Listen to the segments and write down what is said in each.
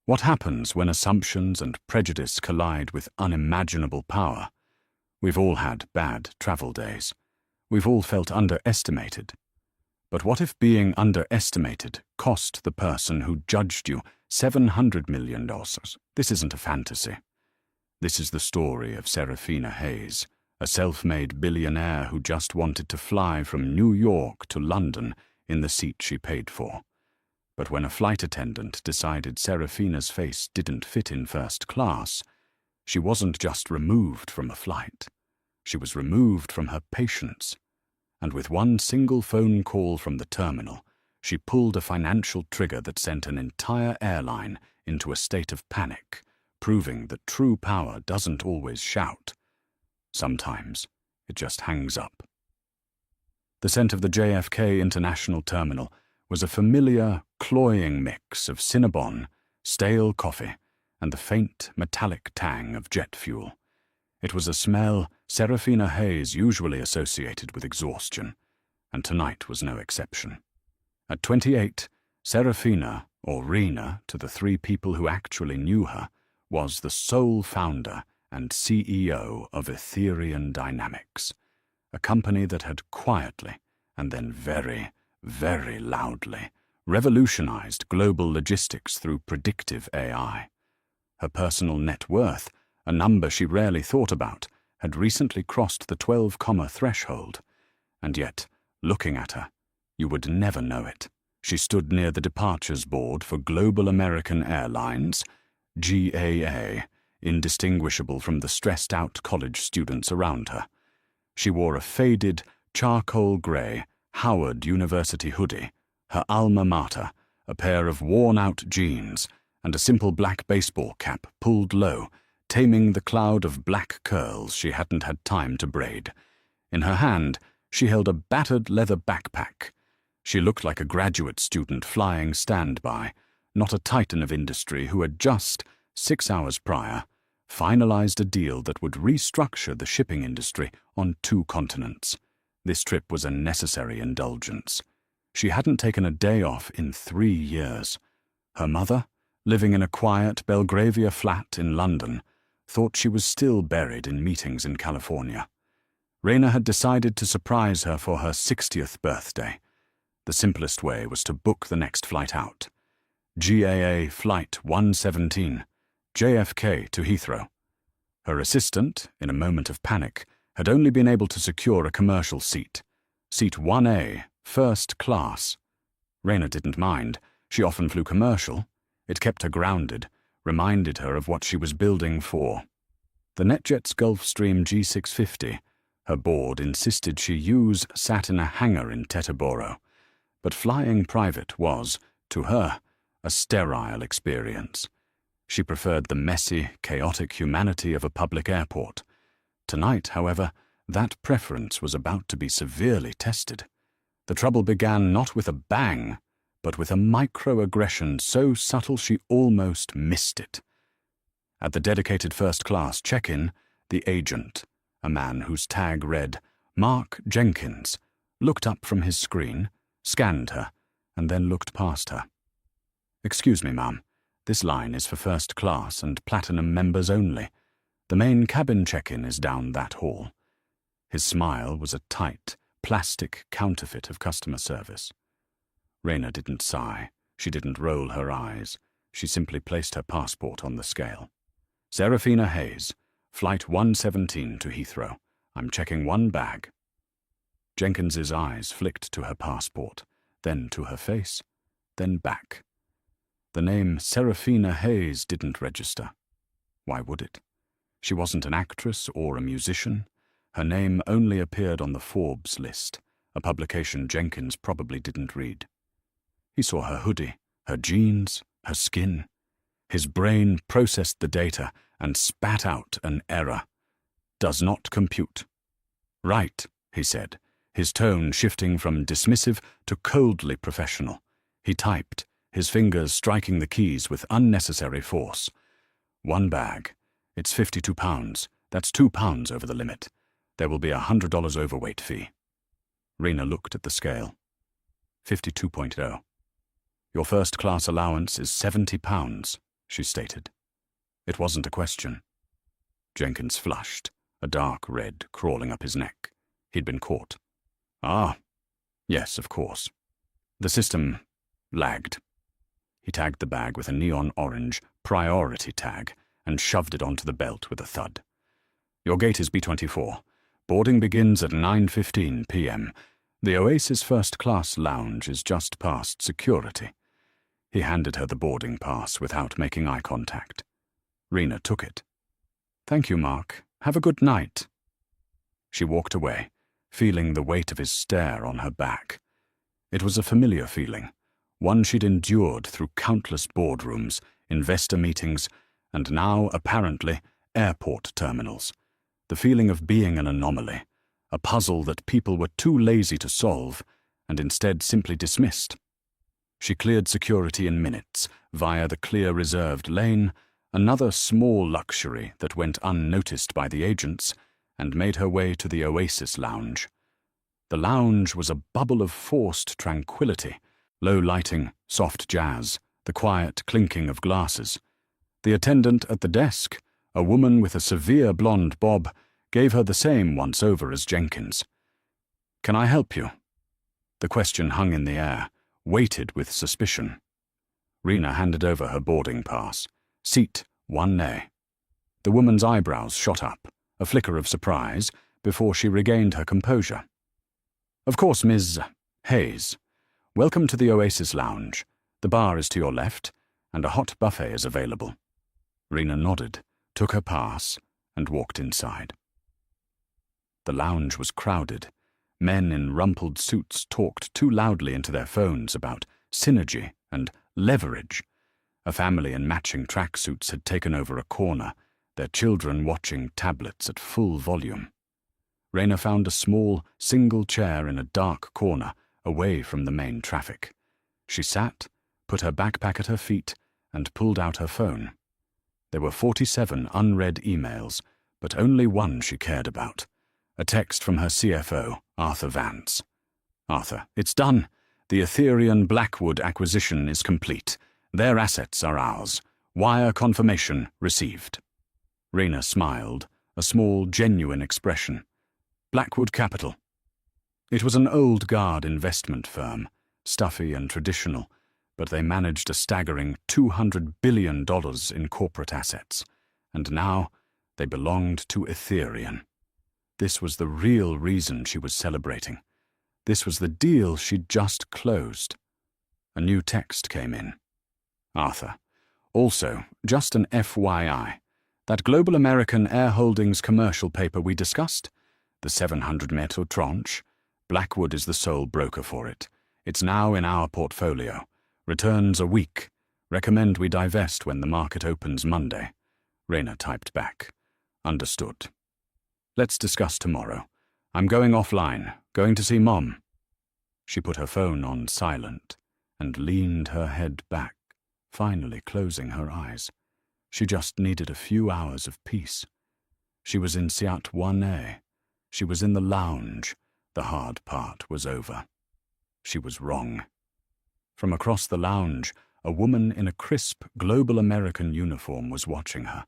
What happens when assumptions and prejudice collide with unimaginable power? We've all had bad travel days. We've all felt underestimated. But what if being underestimated cost the person who judged you $700 million? This isn't a fantasy. This is the story of Serafina Hayes, a self-made billionaire who just wanted to fly from New York to London in the seat she paid for. But when a flight attendant decided Serafina's face didn't fit in first class, she wasn't just removed from a flight. She was removed from her patients. And with one single phone call from the terminal, she pulled a financial trigger that sent an entire airline into a state of panic, proving that true power doesn't always shout. Sometimes it just hangs up. The scent of the JFK International Terminal was a familiar, cloying mix of Cinnabon, stale coffee, and the faint, metallic tang of jet fuel. It was a smell Serafina Hayes usually associated with exhaustion, and tonight was no exception. At 28, Serafina, or Rena to the three people who actually knew her, was the sole founder and CEO of Etherian Dynamics, a company that had quietly, and then very, very loudly, revolutionized global logistics through predictive AI. Her personal net worth, a number she rarely thought about, had recently crossed the 12-comma threshold. And yet, looking at her, you would never know it. She stood near the departures board for Global American Airlines, GAA, indistinguishable from the stressed-out college students around her. She wore a faded, charcoal-grey Howard University hoodie, her alma mater, a pair of worn-out jeans, and a simple black baseball cap pulled low, taming the cloud of black curls she hadn't had time to braid. In her hand, she held a battered leather backpack. She looked like a graduate student flying standby, not a titan of industry who had just, 6 hours prior, finalized a deal that would restructure the shipping industry on 2 continents. This trip was a necessary indulgence. She hadn't taken a day off in 3 years. Her mother, living in a quiet Belgravia flat in London, thought she was still buried in meetings in California. Rena had decided to surprise her for her 60th birthday. The simplest way was to book the next flight out. GAA Flight 117, JFK to Heathrow. Her assistant, in a moment of panic, had only been able to secure a commercial seat. Seat 1A, first class. Rena didn't mind. She often flew commercial. It kept her grounded, reminded her of what she was building for. The NetJet's Gulfstream G650, her board insisted she use, sat in a hangar in Teterboro. But flying private was, to her, a sterile experience. She preferred the messy, chaotic humanity of a public airport. Tonight, however, that preference was about to be severely tested. The trouble began not with a bang, but with a microaggression so subtle she almost missed it. At the dedicated first-class check-in, the agent, a man whose tag read, Mark Jenkins, looked up from his screen, scanned her, and then looked past her. "Excuse me, ma'am. This line is for first class and platinum members only. The main cabin check-in is down that hall." His smile was a tight, plastic counterfeit of customer service. Rena didn't sigh. She didn't roll her eyes. She simply placed her passport on the scale. "Serafina Hayes, Flight 117 to Heathrow. I'm checking 1 bag." Jenkins's eyes flicked to her passport, then to her face, then back. The name Serafina Hayes didn't register. Why would it? She wasn't an actress or a musician. Her name only appeared on the Forbes list, a publication Jenkins probably didn't read. He saw her hoodie, her jeans, her skin. His brain processed the data and spat out an error. "Does not compute." "Right," he said, his tone shifting from dismissive to coldly professional. He typed, his fingers striking the keys with unnecessary force. 1 bag. It's 52 pounds. That's 2 pounds over the limit. There will be a $100 overweight fee. Rena looked at the scale. 52.0. Your first-class allowance is 70 pounds. she stated. It wasn't a question. Jenkins flushed, a dark red crawling up his neck. He'd been caught. Ah, yes, of course. The system lagged. He tagged the bag with a neon orange priority tag and shoved it onto the belt with a thud. Your gate is B24. Boarding begins at 9:15 p.m. The Oasis first-class lounge is just past security. He handed her the boarding pass without making eye contact. Rena took it. Thank you, Mark. Have a good night. She walked away, feeling the weight of his stare on her back. It was a familiar feeling, one she'd endured through countless boardrooms, investor meetings, and now, apparently, airport terminals. The feeling of being an anomaly, a puzzle that people were too lazy to solve and instead simply dismissed. She cleared security in minutes via the clear reserved lane, another small luxury that went unnoticed by the agents, and made her way to the Oasis lounge. The lounge was a bubble of forced tranquility, low lighting, soft jazz, the quiet clinking of glasses. The attendant at the desk, a woman with a severe blonde bob, gave her the same once-over as Jenkins. Can I help you? The question hung in the air, weighted with suspicion. Rena handed over her boarding pass. Seat 1A. The woman's eyebrows shot up, a flicker of surprise, before she regained her composure. Of course, Ms. Hayes. Welcome to the Oasis Lounge. The bar is to your left, and a hot buffet is available. Rena nodded, took her pass, and walked inside. The lounge was crowded. Men in rumpled suits talked too loudly into their phones about synergy and leverage. A family in matching tracksuits had taken over a corner, their children watching tablets at full volume. Rena found a small, single chair in a dark corner, away from the main traffic. She sat, put her backpack at her feet, and pulled out her phone. There were 47 unread emails, but only one she cared about. A text from her CFO, Arthur Vance. Arthur, it's done. The Ethereum Blackwood acquisition is complete. Their assets are ours. Wire confirmation received. Rena smiled, a small, genuine expression. Blackwood Capital. It was an old guard investment firm, stuffy and traditional, but they managed a staggering $200 billion in corporate assets, and now they belonged to Ethereum. This was the real reason she was celebrating. This was the deal she'd just closed. A new text came in. Arthur. Also, just an FYI, that Global American Air Holdings commercial paper we discussed, the 700 meter tranche, Blackwood is the sole broker for it. It's now in our portfolio. Returns a week. Recommend we divest when the market opens Monday. Rena typed back. Understood. Let's discuss tomorrow. I'm going offline, going to see Mom. She put her phone on silent and leaned her head back, finally closing her eyes. She just needed a few hours of peace. She was in Seat 1A. She was in the lounge. The hard part was over. She was wrong. From across the lounge, a woman in a crisp Global American uniform was watching her.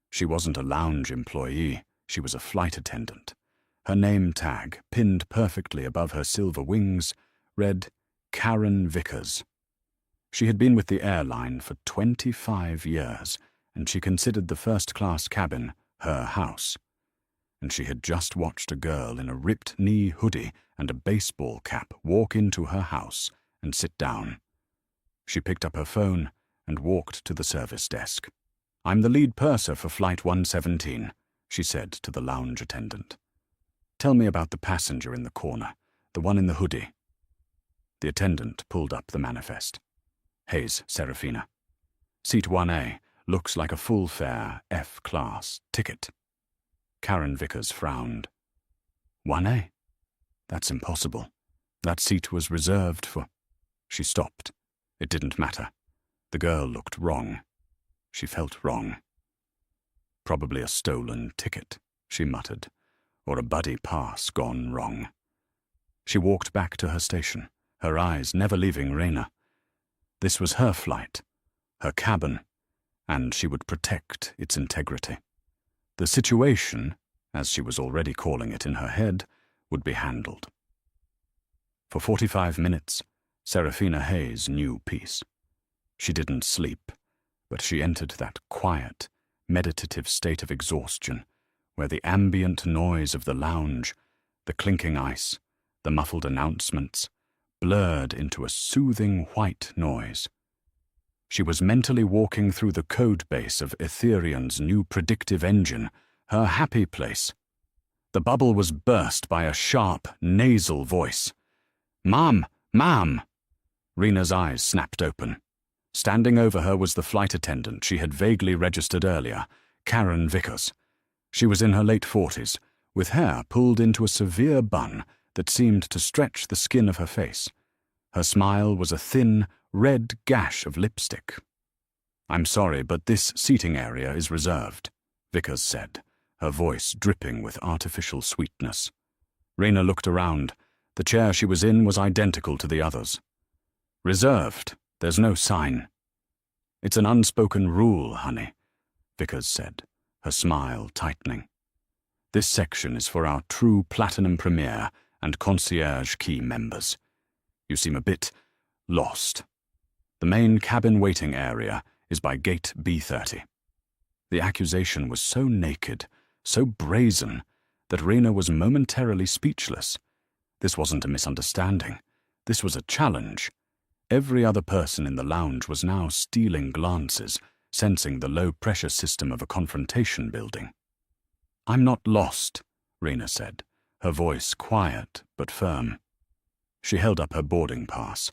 She wasn't a lounge employee. She was a flight attendant. Her name tag, pinned perfectly above her silver wings, read Karen Vickers. She had been with the airline for 25 years, and she considered the first-class cabin her house. And she had just watched a girl in a ripped-knee hoodie and a baseball cap walk into her house and sit down. She picked up her phone and walked to the service desk. I'm the lead purser for Flight 117, she said to the lounge attendant. Tell me about the passenger in the corner, the one in the hoodie. The attendant pulled up the manifest. Hayes, Serafina. Seat 1A, looks like a full-fare F-class ticket. Karen Vickers frowned. 1A? That's impossible. That seat was reserved for... She stopped. It didn't matter. The girl looked wrong. She felt wrong. Probably a stolen ticket, she muttered, or a buddy pass gone wrong. She walked back to her station, her eyes never leaving Rena. This was her flight, her cabin, and she would protect its integrity. The situation, as she was already calling it in her head, would be handled. For 45 minutes, Serafina Hayes knew peace. She didn't sleep, but she entered that quiet, meditative state of exhaustion where the ambient noise of the lounge, the clinking ice, the muffled announcements, blurred into a soothing white noise. She was mentally walking through the code base of Ethereum's new predictive engine, her happy place. The bubble was burst by a sharp, nasal voice. "Ma'am! Ma'am!" Rena's eyes snapped open. Standing over her was the flight attendant she had vaguely registered earlier, Karen Vickers. She was in her late 40s, with hair pulled into a severe bun that seemed to stretch the skin of her face. Her smile was a thin, red gash of lipstick. "I'm sorry, but this seating area is reserved," Vickers said, her voice dripping with artificial sweetness. Rena looked around. The chair she was in was identical to the others. "Reserved? There's no sign." "It's an unspoken rule, honey," Vickers said, her smile tightening. "This section is for our true Platinum Premier and Concierge Key members. You seem a bit lost. The main cabin waiting area is by gate B30. The accusation was so naked, so brazen, that Rena was momentarily speechless. This wasn't a misunderstanding. This was a challenge. Every other person in the lounge was now stealing glances, sensing the low-pressure system of a confrontation building. "I'm not lost," Rena said, her voice quiet but firm. She held up her boarding pass.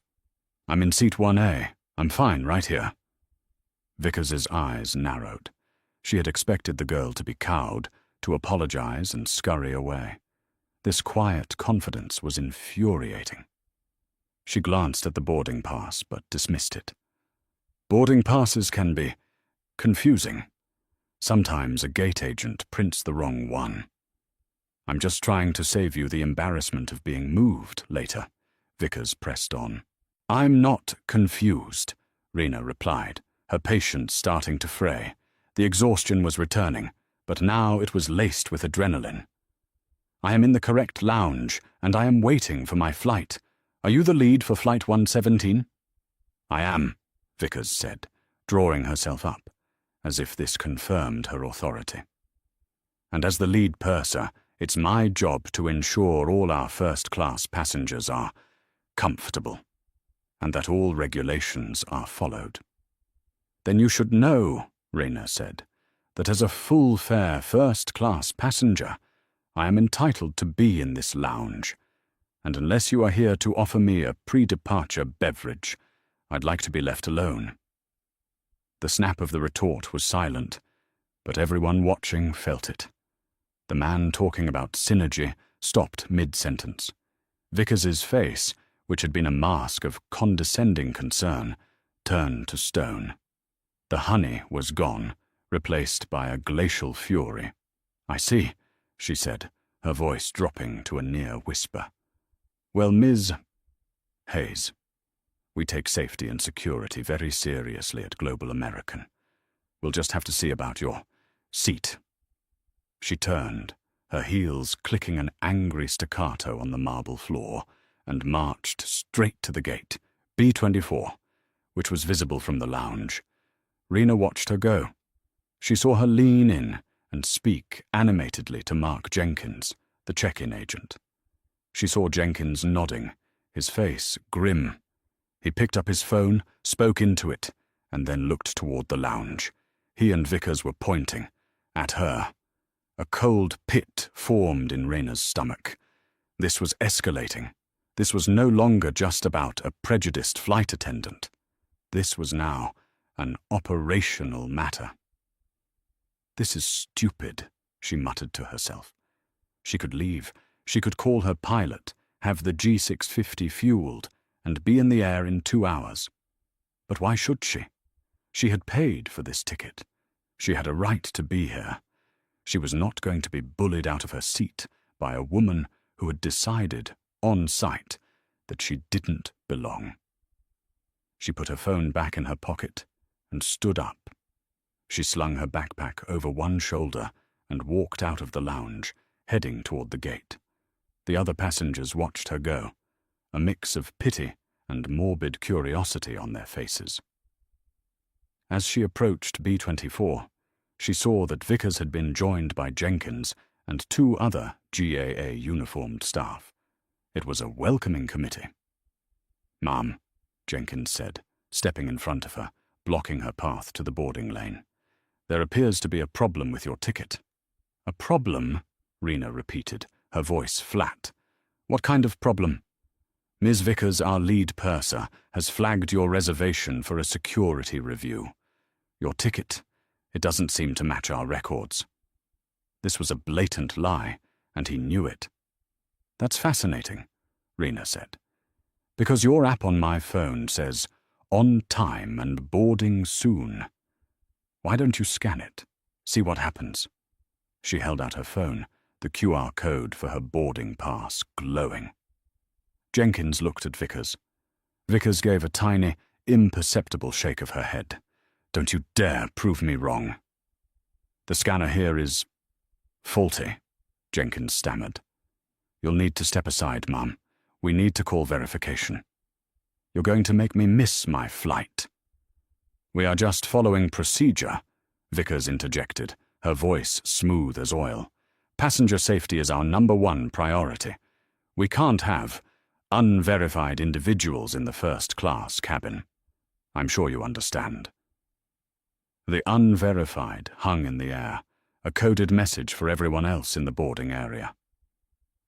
"I'm in seat 1A. I'm fine right here." Vickers's eyes narrowed. She had expected the girl to be cowed, to apologize and scurry away. This quiet confidence was infuriating. She glanced at the boarding pass but dismissed it. Boarding passes can be confusing. Sometimes a gate agent prints the wrong one. "I'm just trying to save you the embarrassment of being moved later," Vickers pressed on. "I'm not confused," Rena replied, her patience starting to fray. The exhaustion was returning, but now it was laced with adrenaline. "I am in the correct lounge, and I am waiting for my flight. Are you the lead for Flight 117? "I am," Vickers said, drawing herself up, as if this confirmed her authority. "And as the lead purser, it's my job to ensure all our first-class passengers are comfortable, and that all regulations are followed." "Then you should know," Rena said, "that as a full-fare first-class passenger, I am entitled to be in this lounge, and unless you are here to offer me a pre-departure beverage, I'd like to be left alone." The snap of the retort was silent, but everyone watching felt it. The man talking about synergy stopped mid-sentence. Vickers's face, which had been a mask of condescending concern, turned to stone. The honey was gone, replaced by a glacial fury. "I see," she said, her voice dropping to a near whisper. "Well, Ms. Hayes, we take safety and security very seriously at Global American. We'll just have to see about your seat." She turned, her heels clicking an angry staccato on the marble floor, and marched straight to the gate, B24, which was visible from the lounge. Rena watched her go. She saw her lean in and speak animatedly to Mark Jenkins, the check-in agent. She saw Jenkins nodding, his face grim. He picked up his phone, spoke into it, and then looked toward the lounge. He and Vickers were pointing at her. A cold pit formed in Rena's stomach. This was escalating. This was no longer just about a prejudiced flight attendant. This was now an operational matter. "This is stupid," she muttered to herself. She could leave. She could call her pilot, have the G650 fueled, and be in the air in 2 hours. But why should she? She had paid for this ticket. She had a right to be here. She was not going to be bullied out of her seat by a woman who had decided, on sight, that she didn't belong. She put her phone back in her pocket and stood up. She slung her backpack over one shoulder and walked out of the lounge, heading toward the gate. The other passengers watched her go, a mix of pity and morbid curiosity on their faces. As she approached B-24, she saw that Vickers had been joined by Jenkins and 2 other GAA uniformed staff. It was a welcoming committee. "Ma'am," Jenkins said, stepping in front of her, blocking her path to the boarding lane. "There appears to be a problem with your ticket." "A problem?" Rena repeated, her voice flat. "What kind of problem?" "Ms. Vickers, our lead purser, has flagged your reservation for a security review. Your ticket, it doesn't seem to match our records." This was a blatant lie, and he knew it. "That's fascinating," Rena said, "because your app on my phone says, 'On time and boarding soon.' Why don't you scan it? See what happens." She held out her phone, the QR code for her boarding pass glowing. Jenkins looked at Vickers. Vickers gave a tiny, imperceptible shake of her head. "Don't you dare prove me wrong." "The scanner here is faulty," Jenkins stammered. "You'll need to step aside, Mum. We need to call verification." "You're going to make me miss my flight." "We are just following procedure," Vickers interjected, her voice smooth as oil. "Passenger safety is our #1 priority. We can't have unverified individuals in the first-class cabin. I'm sure you understand." The unverified hung in the air, a coded message for everyone else in the boarding area.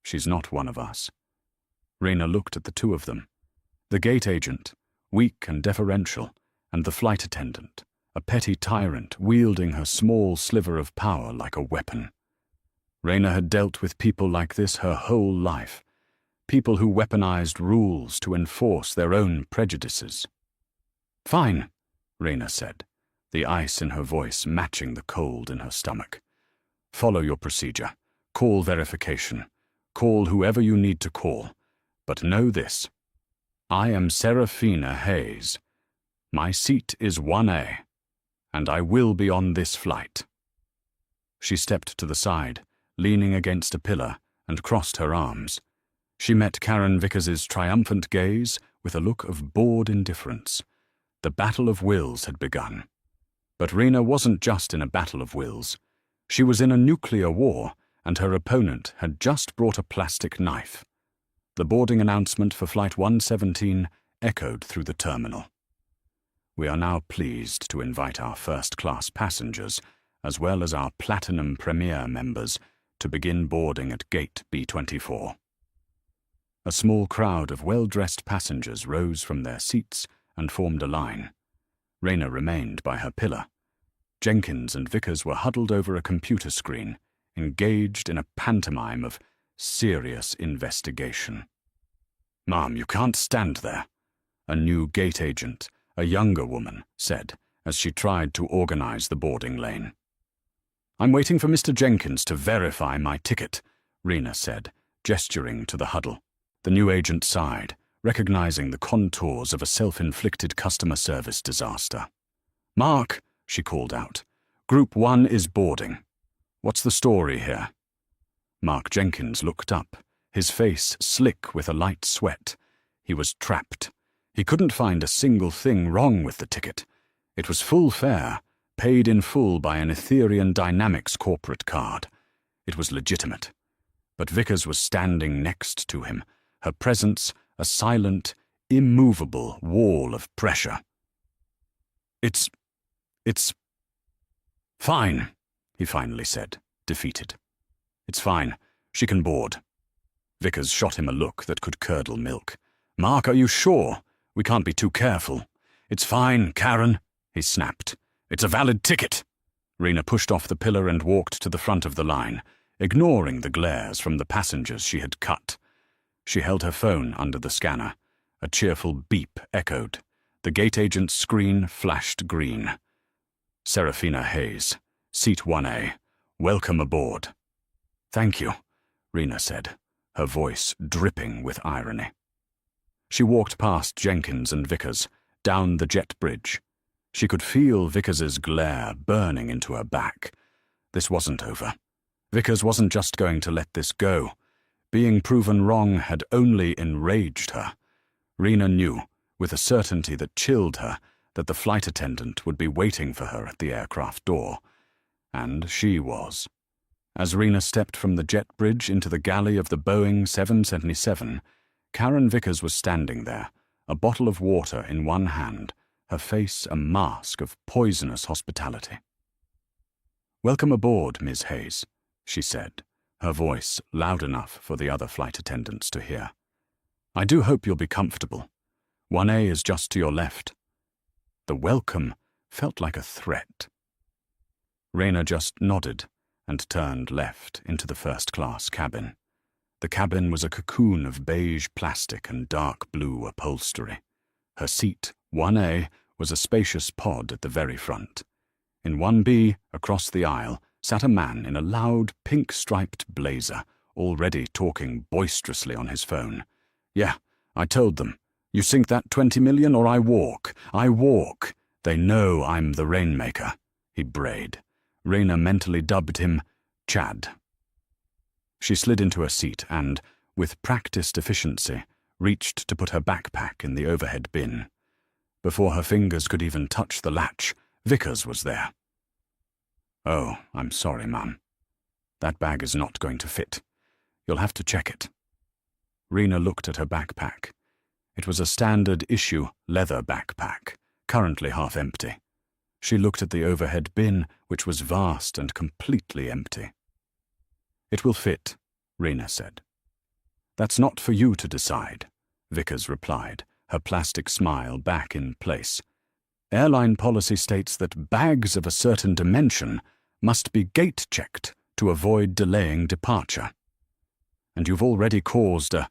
"She's not one of us." Rena looked at the 2 of them. The gate agent, weak and deferential, and the flight attendant, a petty tyrant wielding her small sliver of power like a weapon. Rena had dealt with people like this her whole life, people who weaponized rules to enforce their own prejudices. "Fine," Rena said, the ice in her voice matching the cold in her stomach. "Follow your procedure. Call verification. Call whoever you need to call. But know this. I am Serafina Hayes. My seat is 1A, and I will be on this flight." She stepped to the side, leaning against a pillar, and crossed her arms. She met Karen Vickers's triumphant gaze with a look of bored indifference. The battle of wills had begun. But Rena wasn't just in a battle of wills. She was in a nuclear war, and her opponent had just brought a plastic knife. The boarding announcement for Flight 117 echoed through the terminal. "We are now pleased to invite our first-class passengers, as well as our Platinum Premier members, to begin boarding at Gate B-24. A small crowd of well-dressed passengers rose from their seats and formed a line. Rena remained by her pillar. Jenkins and Vickers were huddled over a computer screen, engaged in a pantomime of serious investigation. "Ma'am, you can't stand there," a new gate agent, a younger woman, said as she tried to organize the boarding lane. "I'm waiting for Mr. Jenkins to verify my ticket," Rena said, gesturing to the huddle. The new agent sighed, recognizing the contours of a self-inflicted customer service disaster. "Mark," she called out, "Group 1 is boarding. What's the story here?" Mark Jenkins looked up, his face slick with a light sweat. He was trapped. He couldn't find a single thing wrong with the ticket. It was full fare, paid in full by an Ethereum Dynamics corporate card. It was legitimate. But Vickers was standing next to him, her presence a silent, immovable wall of pressure. It's fine," he finally said, defeated. "It's fine. She can board." Vickers shot him a look that could curdle milk. "Mark, are you sure? We can't be too careful." "It's fine, Karen," he snapped. "It's a valid ticket." Rena pushed off the pillar and walked to the front of the line, ignoring the glares from the passengers she had cut. She held her phone under the scanner. A cheerful beep echoed. The gate agent's screen flashed green. "Serafina Hayes, Seat 1A. Welcome aboard." "Thank you," Rena said, her voice dripping with irony. She walked past Jenkins and Vickers, down the jet bridge. She could feel Vickers's glare burning into her back. This wasn't over. Vickers wasn't just going to let this go. Being proven wrong had only enraged her. Rena knew, with a certainty that chilled her, that the flight attendant would be waiting for her at the aircraft door. And she was. As Rena stepped from the jet bridge into the galley of the Boeing 777, Karen Vickers was standing there, a bottle of water in one hand, her face a mask of poisonous hospitality. "Welcome aboard, Miss Hayes," she said, her voice loud enough for the other flight attendants to hear. "I do hope you'll be comfortable. 1A is just to your left." The welcome felt like a threat. Rena just nodded and turned left into the first-class cabin. The cabin was a cocoon of beige plastic and dark blue upholstery. Her seat, 1A, was a spacious pod at the very front. In 1B, across the aisle, sat a man in a loud, pink-striped blazer, already talking boisterously on his phone. "Yeah, I told them. You sink that 20 million or I walk. I walk. They know I'm the rainmaker," he brayed. Rena mentally dubbed him Chad. She slid into her seat and, with practiced efficiency, reached to put her backpack in the overhead bin. Before her fingers could even touch the latch, Vickers was there. "Oh, I'm sorry, Mum. That bag is not going to fit. You'll have to check it." Rena looked at her backpack. It was a standard-issue leather backpack, currently half empty. She looked at the overhead bin, which was vast and completely empty. "It will fit," Rena said. "That's not for you to decide," Vickers replied, her plastic smile back in place. "Airline policy states that bags of a certain dimension must be gate-checked to avoid delaying departure. And you've already caused a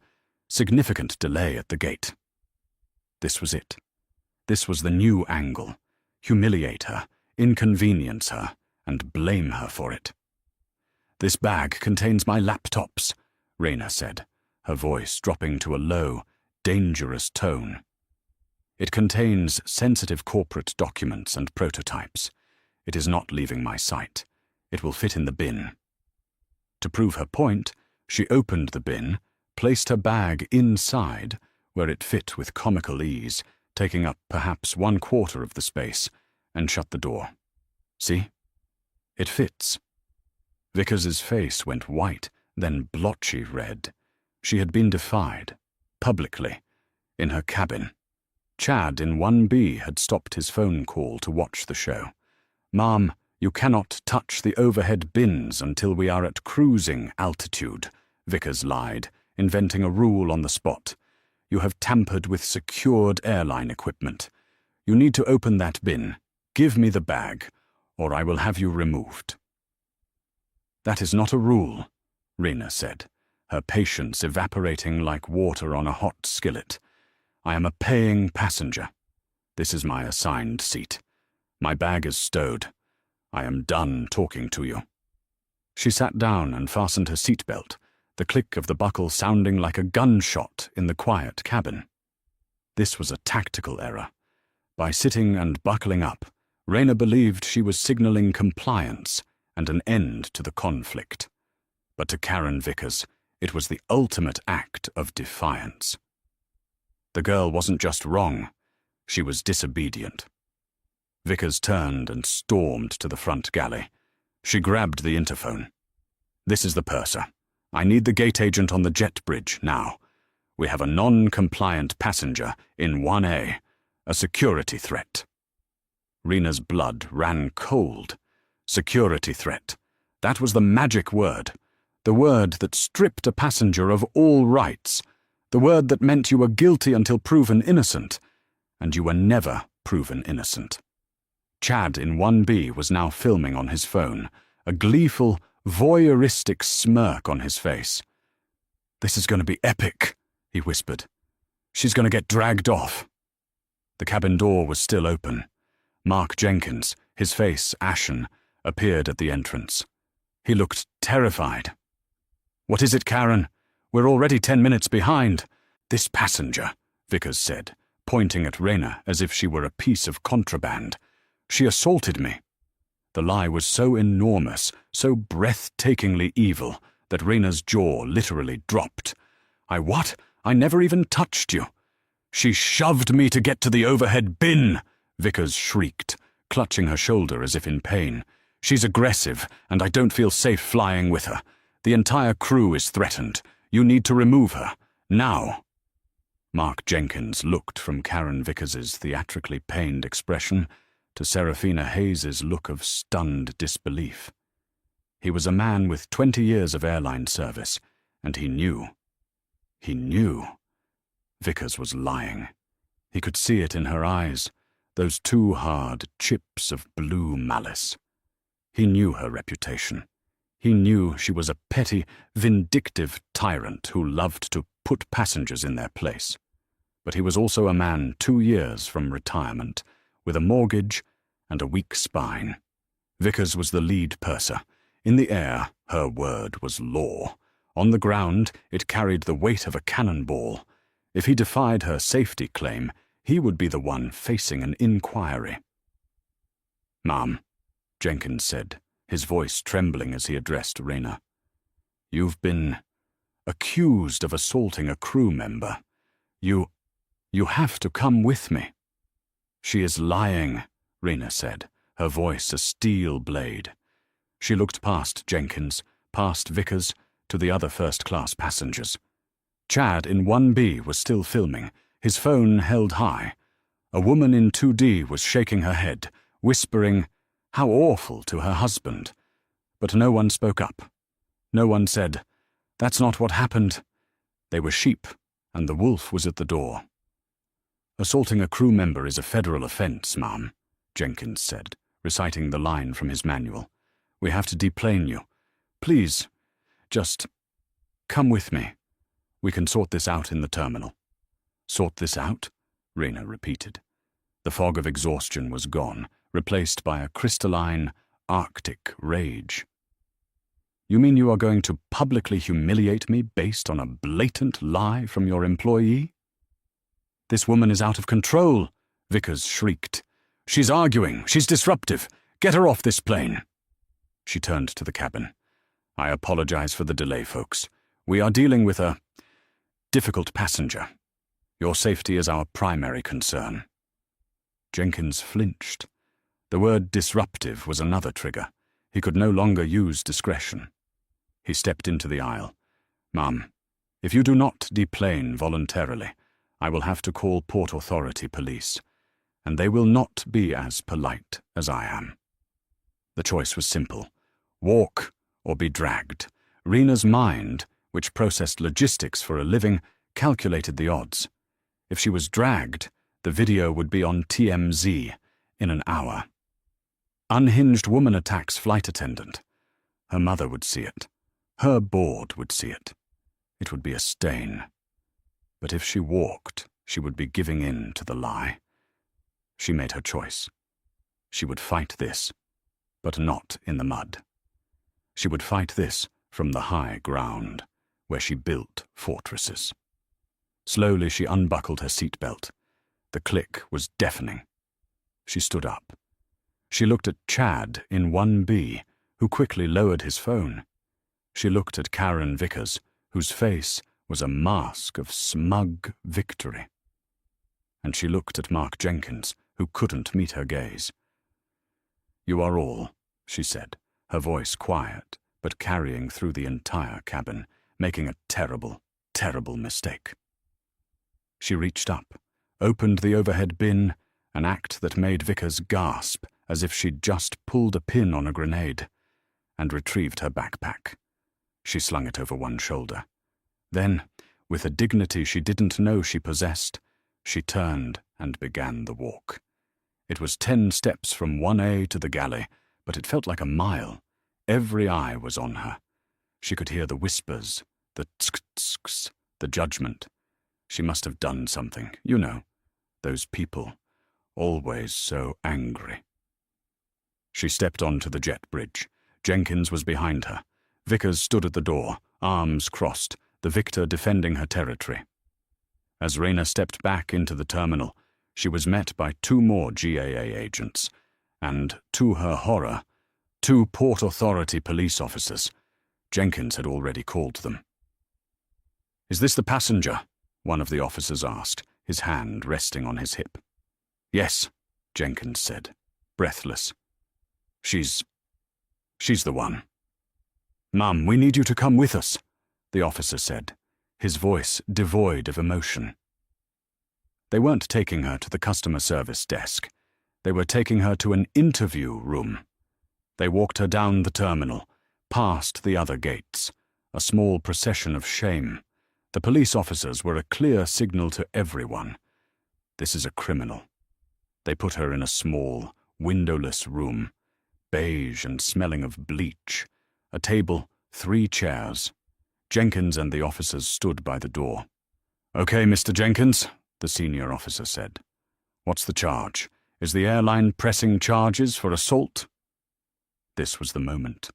significant delay at the gate." This was it. This was the new angle. Humiliate her, inconvenience her, and blame her for it. "This bag contains my laptops," Rena said, her voice dropping to a low, dangerous tone. "It contains sensitive corporate documents and prototypes. It is not leaving my sight. It will fit in the bin." To prove her point, she opened the bin, placed her bag inside, where it fit with comical ease, taking up perhaps 1/4 of the space, and shut the door. "See? It fits." Vickers's face went white, then blotchy red. She had been defied, publicly, in her cabin. Chad in 1B had stopped his phone call to watch the show. "Ma'am, you cannot touch the overhead bins until we are at cruising altitude," Vickers lied, inventing a rule on the spot. "You have tampered with secured airline equipment. You need to open that bin. Give me the bag, or I will have you removed." "That is not a rule," Rena said, her patience evaporating like water on a hot skillet. "I am a paying passenger. This is my assigned seat. My bag is stowed. I am done talking to you." She sat down and fastened her seatbelt, the click of the buckle sounding like a gunshot in the quiet cabin. This was a tactical error. By sitting and buckling up, Rena believed she was signaling compliance and an end to the conflict. But to Karen Vickers, it was the ultimate act of defiance. The girl wasn't just wrong, she was disobedient. Vickers turned and stormed to the front galley. She grabbed the interphone. "This is the purser. I need the gate agent on the jet bridge now. We have a non-compliant passenger in 1A, a security threat." Rena's blood ran cold. Security threat. That was the magic word. The word that stripped a passenger of all rights. The word that meant you were guilty until proven innocent. And you were never proven innocent. Chad in 1B was now filming on his phone, a gleeful, voyeuristic smirk on his face. "This is going to be epic," he whispered. "She's going to get dragged off." The cabin door was still open. Mark Jenkins, his face ashen, appeared at the entrance. He looked terrified. "What is it, Karen? We're already 10 minutes behind." "This passenger," Vickers said, pointing at Rena as if she were a piece of contraband. She assaulted me. The lie was so enormous, so breathtakingly evil, that Rena's jaw literally dropped. What? I never even touched you. She shoved me to get to the overhead bin, Vickers shrieked, clutching her shoulder as if in pain. She's aggressive, and I don't feel safe flying with her. The entire crew is threatened. You need to remove her. Now. Mark Jenkins looked from Karen Vickers's theatrically pained expression to Serafina Hayes's look of stunned disbelief. He was a man with 20 years of airline service, and he knew. He knew. Vickers was lying. He could see it in her eyes, those two hard chips of blue malice. He knew her reputation. He knew she was a petty, vindictive tyrant who loved to put passengers in their place. But he was also a man 2 years from retirement, with a mortgage and a weak spine. Vickers was the lead purser. In the air, her word was law. On the ground, it carried the weight of a cannonball. If he defied her safety claim, he would be the one facing an inquiry. "Ma'am," Jenkins said, his voice trembling as he addressed Rena. "You've been accused of assaulting a crew member. You have to come with me." "She is lying," Rena said, her voice a steel blade. She looked past Jenkins, past Vickers, to the other first-class passengers. Chad in 1B was still filming, his phone held high. A woman in 2D was shaking her head, whispering, "How awful," to her husband. But no one spoke up. No one said, "That's not what happened." They were sheep, and the wolf was at the door. "Assaulting a crew member is a federal offense, ma'am," Jenkins said, reciting the line from his manual. "We have to deplane you. Please, just come with me. We can sort this out in the terminal." "Sort this out?" Rena repeated. The fog of exhaustion was gone, replaced by a crystalline, Arctic rage. "You mean you are going to publicly humiliate me based on a blatant lie from your employee?" "This woman is out of control," Vickers shrieked. "She's arguing. She's disruptive. Get her off this plane." She turned to the cabin. "I apologize for the delay, folks. We are dealing with a difficult passenger. Your safety is our primary concern." Jenkins flinched. The word disruptive was another trigger. He could no longer use discretion. He stepped into the aisle. "Ma'am, if you do not deplane voluntarily, I will have to call Port Authority police, and they will not be as polite as I am." The choice was simple. Walk or be dragged. Rena's mind, which processed logistics for a living, calculated the odds. If she was dragged, the video would be on TMZ in an hour. Unhinged woman attacks flight attendant. Her mother would see it. Her board would see it. It would be a stain. But if she walked, she would be giving in to the lie. She made her choice. She would fight this, but not in the mud. She would fight this from the high ground, where she built fortresses. Slowly she unbuckled her seatbelt. The click was deafening. She stood up. She looked at Chad in 1B, who quickly lowered his phone. She looked at Karen Vickers, whose face was a mask of smug victory. And she looked at Mark Jenkins, who couldn't meet her gaze. "You are all," she said, her voice quiet, but carrying through the entire cabin, making a terrible, terrible mistake. She reached up, opened the overhead bin, an act that made Vickers gasp as if she'd just pulled a pin on a grenade, and retrieved her backpack. She slung it over one shoulder. Then, with a dignity she didn't know she possessed, she turned and began the walk. It was 10 steps from 1A to the galley, but it felt like a mile. Every eye was on her. She could hear the whispers, the tsk-tsks, the judgment. She must have done something, you know, those people, always so angry. She stepped onto the jet bridge. Jenkins was behind her. Vickers stood at the door, arms crossed, the victor defending her territory. As Rena stepped back into the terminal, she was met by 2 more GAA agents, And, to her horror, 2 Port Authority police officers. Jenkins had already called them. "Is this the passenger?" one of the officers asked, his hand resting on his hip. "Yes," Jenkins said, breathless. She's the one." "Mum, we need you to come with us," the officer said, his voice devoid of emotion. They weren't taking her to the customer service desk. They were taking her to an interview room. They walked her down the terminal, past the other gates, a small procession of shame. The police officers were a clear signal to everyone. This is a criminal. They put her in a small, windowless room, beige and smelling of bleach, a table, 3 chairs. Jenkins and the officers stood by the door. "Okay, Mr. Jenkins," the senior officer said. "What's the charge? Is the airline pressing charges for assault?" This was the moment.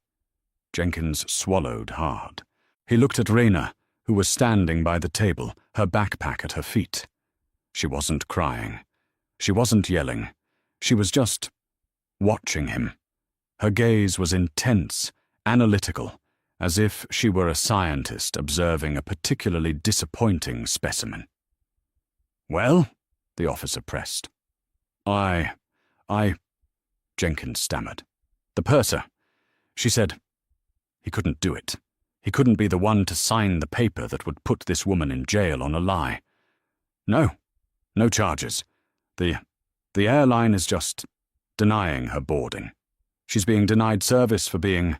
Jenkins swallowed hard. He looked at Rayna, who was standing by the table, her backpack at her feet. She wasn't crying. She wasn't yelling. She was just watching him. Her gaze was intense, analytical, as if she were a scientist observing a particularly disappointing specimen. "Well?" the officer pressed. I, Jenkins stammered. "The purser. She said he couldn't do it. He couldn't be the one to sign the paper that would put this woman in jail on a lie. No charges. The airline is just denying her boarding. She's being denied service for being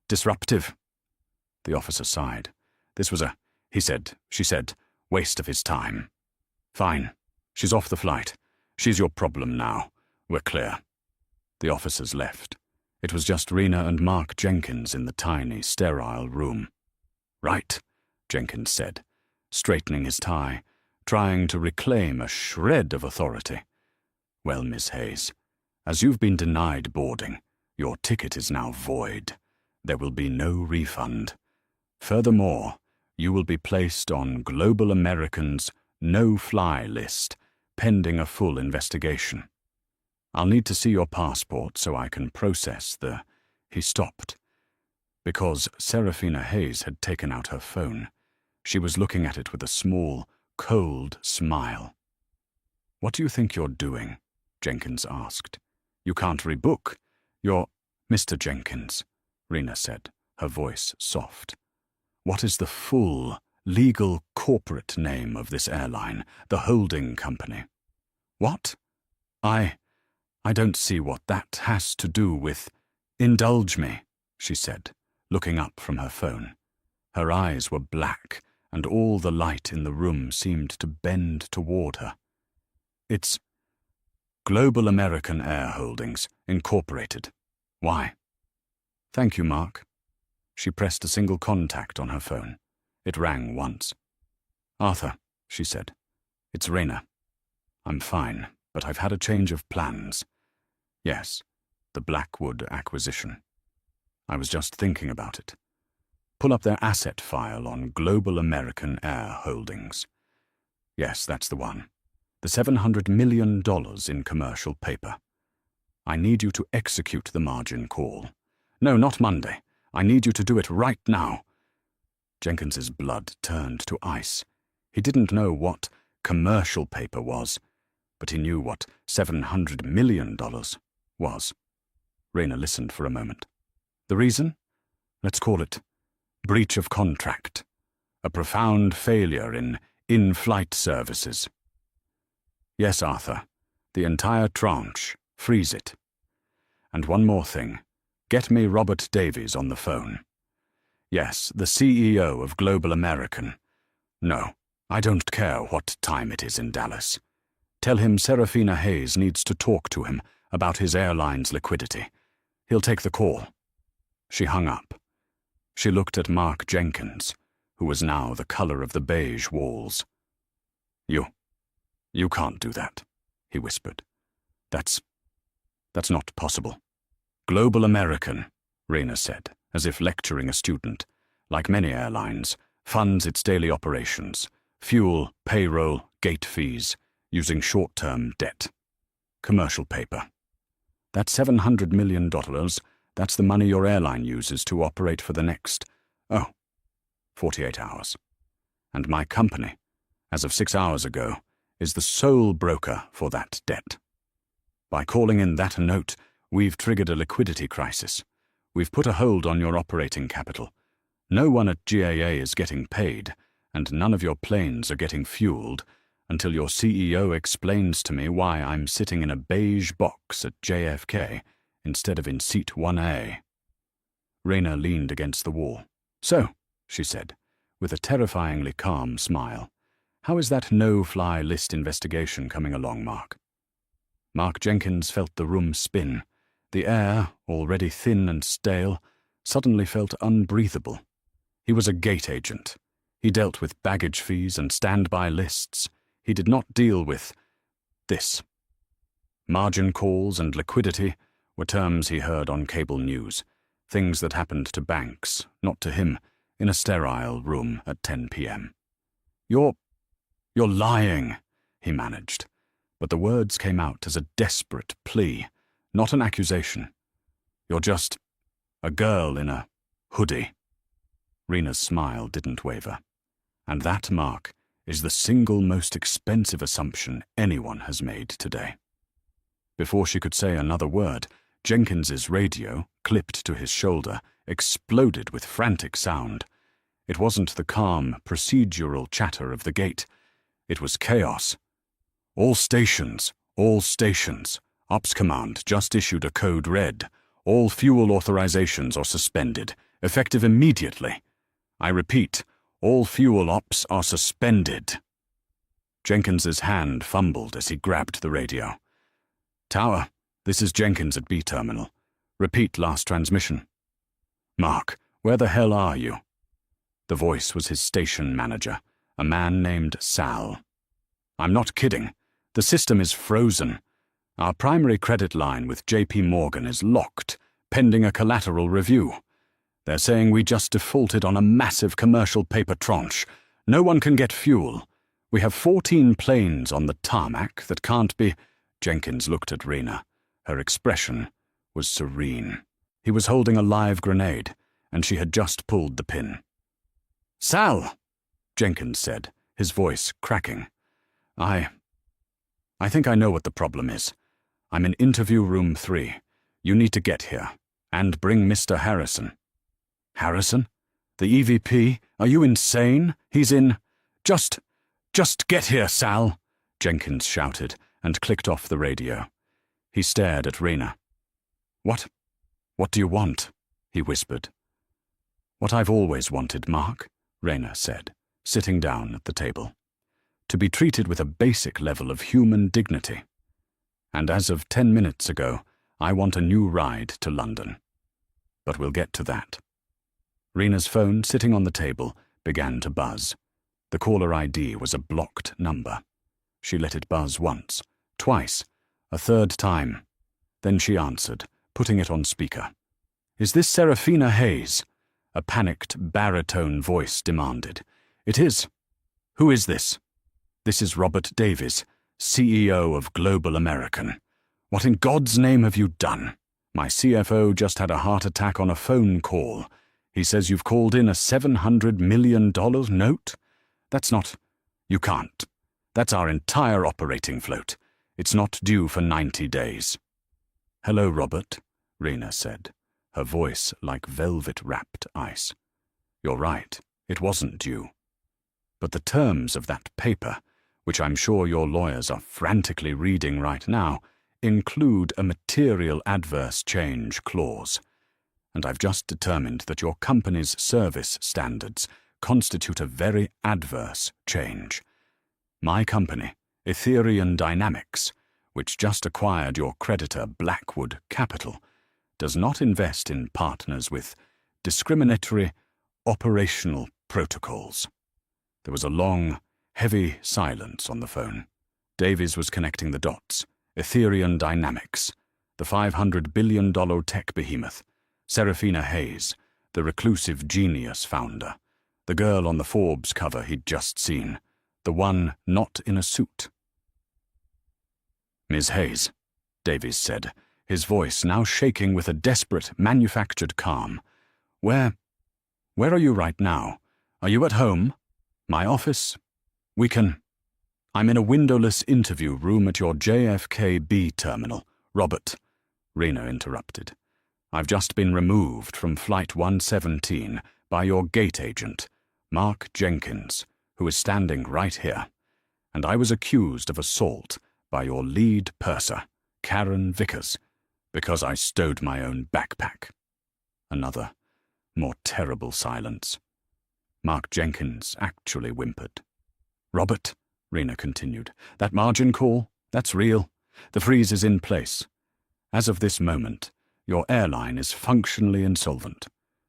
disruptive." The officer sighed. This was she said, waste of his time. "Fine. She's off the flight. She's your problem now. We're clear." The officers left. It was just Rena and Mark Jenkins in the tiny, sterile room. "Right," Jenkins said, straightening his tie, trying to reclaim a shred of authority. "Well, Miss Hayes, as you've been denied boarding, your ticket is now void. There will be no refund. Furthermore, you will be placed on Global American's no-fly list, pending a full investigation. I'll need to see your passport so I can process the—" He stopped, because Serafina Hayes had taken out her phone. She was looking at it with a small, cold smile. "What do you think you're doing?" Jenkins asked. "You can't rebook. You're—" "Mr. Jenkins," Rena said, her voice soft. "What is the full, legal corporate name of this airline, the holding company?" "What? I don't see what that has to do with—" "Indulge me," she said, looking up from her phone. Her eyes were black, and all the light in the room seemed to bend toward her. "It's Global American Air Holdings, Incorporated. Why?" "Thank you, Mark." She pressed a single contact on her phone. It rang once. "Arthur," she said. "It's Rayna. I'm fine, but I've had a change of plans. Yes, the Blackwood acquisition. I was just thinking about it. Pull up their asset file on Global American Air Holdings. Yes, that's the one. The $700 million in commercial paper. I need you to execute the margin call. No, not Monday. I need you to do it right now." Jenkins's blood turned to ice. He didn't know what commercial paper was, but he knew what $700 million was. Rayna listened for a moment. "The reason? Let's call it breach of contract. A profound failure in in-flight services." "Yes, Arthur. The entire tranche. Freeze it. And one more thing. Get me Robert Davies on the phone. Yes, the CEO of Global American. No, I don't care what time it is in Dallas. Tell him Serafina Hayes needs to talk to him about his airline's liquidity. He'll take the call." She hung up. She looked at Mark Jenkins, who was now the color of the beige walls. You can't do that," he whispered. That's not possible." "Global American," Rayna said, as if lecturing a student, like many airlines, funds its daily operations, fuel, payroll, gate fees, using short-term debt. Commercial paper. That $700 million, that's the money your airline uses to operate for the next, 48 hours. And my company, as of 6 hours ago, is the sole broker for that debt. By calling in that note, we've triggered a liquidity crisis. We've put a hold on your operating capital. No one at GAA is getting paid, and none of your planes are getting fueled until your CEO explains to me why I'm sitting in a beige box at JFK instead of in seat 1A. Rayna leaned against the wall. So, she said, with a terrifyingly calm smile, how is that no-fly list investigation coming along, Mark? Mark Jenkins felt the room spin. The air, already thin and stale, suddenly felt unbreathable. He was a gate agent. He dealt with baggage fees and standby lists. He did not deal with this. Margin calls and liquidity were terms he heard on cable news, things that happened to banks, not to him, in a sterile room at 10 p.m. You're lying, he managed, but the words came out as a desperate plea, not an accusation. You're just a girl in a hoodie. Rayna's smile didn't waver. And that, Mark, is the single most expensive assumption anyone has made today. Before she could say another word, Jenkins's radio, clipped to his shoulder, exploded with frantic sound. It wasn't the calm, procedural chatter of the gate. It was chaos. All stations. Ops Command just issued a code red. All fuel authorizations are suspended, effective immediately. I repeat, all fuel ops are suspended. Jenkins's hand fumbled as he grabbed the radio. Tower, this is Jenkins at B Terminal. Repeat last transmission. Mark, where the hell are you? The voice was his station manager, a man named Sal. I'm not kidding. The system is frozen. Our primary credit line with JP Morgan is locked, pending a collateral review. They're saying we just defaulted on a massive commercial paper tranche. No one can get fuel. We have 14 planes on the tarmac that can't be... Jenkins looked at Rayna. Her expression was serene. He was holding a live grenade, and she had just pulled the pin. Sal, Jenkins said, his voice cracking. I think I know what the problem is. I'm in interview room 3. You need to get here, and bring Mr. Harrison. Harrison? The EVP? Are you insane? He's in... Just get here, Sal, Jenkins shouted, and clicked off the radio. He stared at Rayna. What do you want? He whispered. What I've always wanted, Mark, Rayna said, sitting down at the table. To be treated with a basic level of human dignity. And as of 10 minutes ago, I want a new ride to London. But we'll get to that. Rayna's phone, sitting on the table, began to buzz. The caller ID was a blocked number. She let it buzz once, twice, a third time. Then she answered, putting it on speaker. Is this Serafina Hayes? A panicked baritone voice demanded. It is. Who is this? This is Robert Davies, CEO of Global American. What in God's name have you done? My CFO just had a heart attack on a phone call. He says you've called in a $700 million note? That's not... You can't. That's our entire operating float. It's not due for 90 days. Hello, Robert, Rayna said, her voice like velvet-wrapped ice. You're right, it wasn't due. But the terms of that paper, which I'm sure your lawyers are frantically reading right now, include a material adverse change clause. And I've just determined that your company's service standards constitute a very adverse change. My company, Etherian Dynamics, which just acquired your creditor Blackwood Capital, does not invest in partners with discriminatory operational protocols. There was a long, heavy silence on the phone. Davies was connecting the dots. Etherian Dynamics, the $500 billion tech behemoth, Serafina Hayes, the reclusive genius founder, the girl on the Forbes cover he'd just seen, the one not in a suit. Ms. Hayes, Davies said, his voice now shaking with a desperate, manufactured calm. Where are you right now? Are you at home? My office? I'm in a windowless interview room at your JFK-B terminal. Robert, Rena interrupted. I've just been removed from Flight 117 by your gate agent, Mark Jenkins, who is standing right here, and I was accused of assault by your lead purser, Karen Vickers, because I stowed my own backpack. Another, more terrible silence. Mark Jenkins actually whimpered. Robert, Rena continued, that margin call, that's real. The freeze is in place. As of this moment, your airline is functionally insolvent.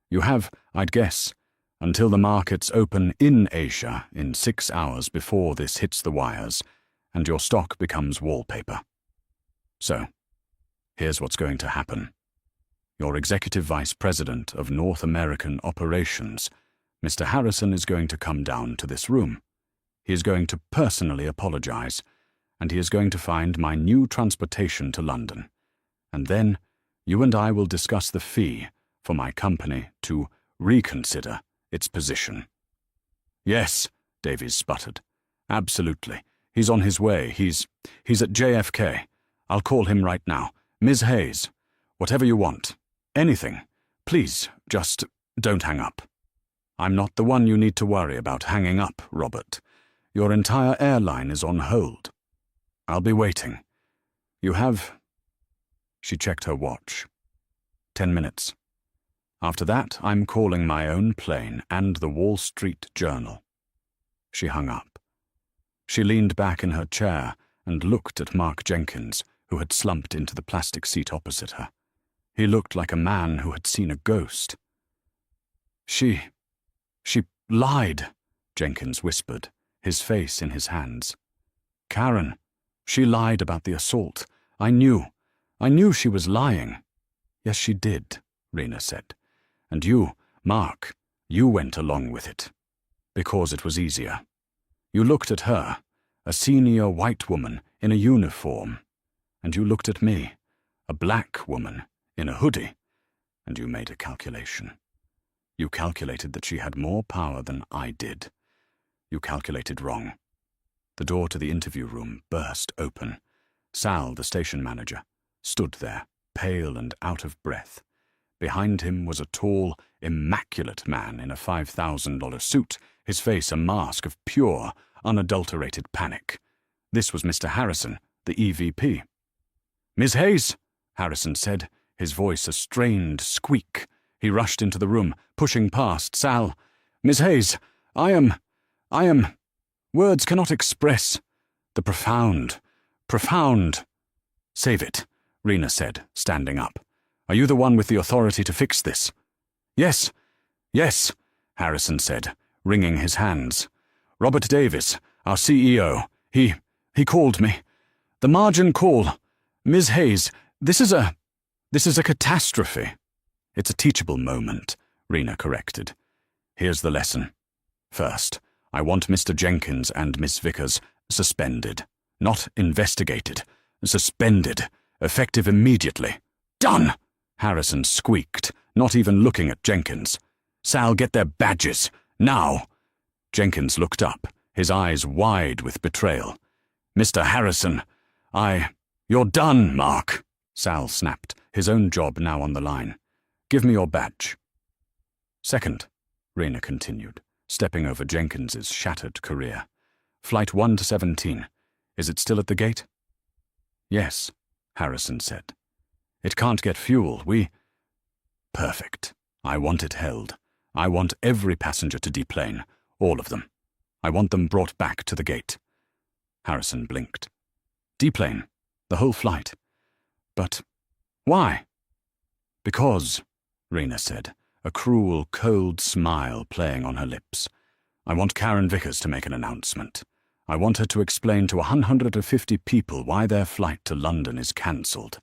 You have, I'd guess, until the markets open in Asia in 6 hours before this hits the wires, and your stock becomes wallpaper. So, here's what's going to happen. Your Executive Vice President of North American Operations, Mr. Harrison, is going to come down to this room. He is going to personally apologize, and he is going to find my new transportation to London. And then you and I will discuss the fee for my company to reconsider its position. Yes, Davies sputtered. Absolutely. He's on his way. He's at JFK. I'll call him right now. Ms. Hayes, whatever you want. Anything. Please, just don't hang up. I'm not the one you need to worry about hanging up, Robert. Your entire airline is on hold. I'll be waiting. You have... She checked her watch. 10 minutes. After that, I'm calling my own plane and the Wall Street Journal. She hung up. She leaned back in her chair and looked at Mark Jenkins, who had slumped into the plastic seat opposite her. He looked like a man who had seen a ghost. She lied, Jenkins whispered, his face in his hands. Karen, she lied about the assault. I knew she was lying. Yes, she did, Rena said. And you, Mark, you went along with it. Because it was easier. You looked at her, a senior white woman in a uniform, and you looked at me, a black woman in a hoodie, and you made a calculation. You calculated that she had more power than I did. You calculated wrong. The door to the interview room burst open. Sal, the station manager, stood there, pale and out of breath. Behind him was a tall, immaculate man in a $5,000 suit, his face a mask of pure, unadulterated panic. This was Mr. Harrison, the EVP. Ms. Hayes, Harrison said, his voice a strained squeak. He rushed into the room, pushing past Sal. Ms. Hayes, I am... Words cannot express the profound... Save it, Rena said, standing up. Are you the one with the authority to fix this? Yes, Harrison said, wringing his hands. Robert Davis, our CEO, he called me. The margin call. Ms. Hayes, this is a catastrophe. It's a teachable moment, Rena corrected. Here's the lesson. First, I want Mr. Jenkins and Miss Vickers suspended. Not investigated. Suspended. Effective immediately. Done! Harrison squeaked, not even looking at Jenkins. Sal, get their badges. Now! Jenkins looked up, his eyes wide with betrayal. Mr. Harrison, You're done, Mark, Sal snapped, his own job now on the line. Give me your badge. Second, Rena continued, stepping over Jenkins's shattered career. Flight 117. Is it still at the gate? Yes, Harrison said. It can't get fuel. Perfect. I want it held. I want every passenger to deplane. All of them. I want them brought back to the gate. Harrison blinked. Deplane. The whole flight. But why? Because, Rena said, a cruel, cold smile playing on her lips. I want Karen Vickers to make an announcement. I want her to explain to 150 people why their flight to London is cancelled.